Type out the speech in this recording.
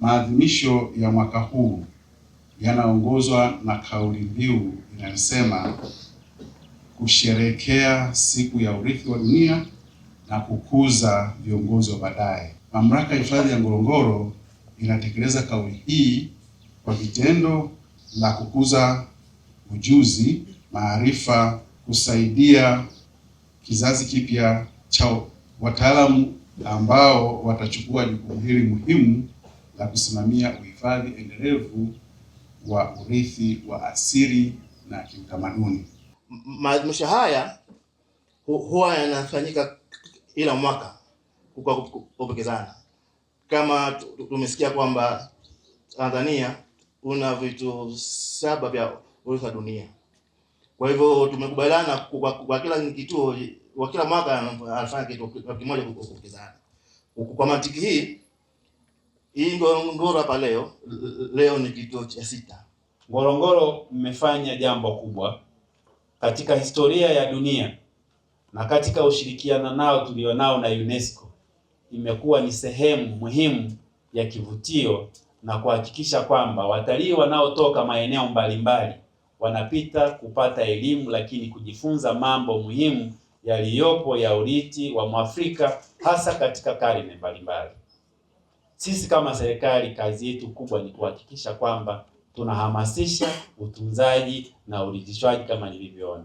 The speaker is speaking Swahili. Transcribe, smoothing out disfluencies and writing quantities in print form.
Maadhimisho ya mwaka huu yanaongozwa na kauli mbiu inayosema kusherehekea siku ya urithi wa dunia na kukuza viongozi wa baadaye. Mamlaka ya Hifadhi ya Ngorongoro inatekeleza kauli hii kwa vitendo la kukuza ujuzi, maarifa, kusaidia kizazi kipya cha wataalamu ambao watachukua jukumu hili muhimu la kusimamia uhifadhi endelevu wa urithi wa asili na kiutamaduni. Maadhimisho haya huwa yanafanyika ila mwaka kwa kupokezana. Kama tumesikia kwamba Tanzania una vitu 7 vya urithi wa dunia. Kwa hivyo tumekubaliana kwa kila kituo kwa kila mwaka anafanya kitu kimoja kupokezana. Kwa mantiki hii Ngorongoro hapa leo ni kituo cha 6. Ngorongoro mmefanya jambo kubwa katika historia ya dunia na katika ushirikiano nao tulionao na UNESCO. Imekuwa ni sehemu muhimu ya kivutio na kuhakikisha kwamba watalii wanaotoka maeneo mbalimbali wanapita kupata elimu, lakini kujifunza mambo muhimu yaliyopo ya urithi wa Mwafrika, hasa katika karne mbalimbali. Sisi kama serikali, kazi yetu kubwa ni kuhakikisha kwamba tunahamasisha utunzaji na urithishwaji kama nilivyoona.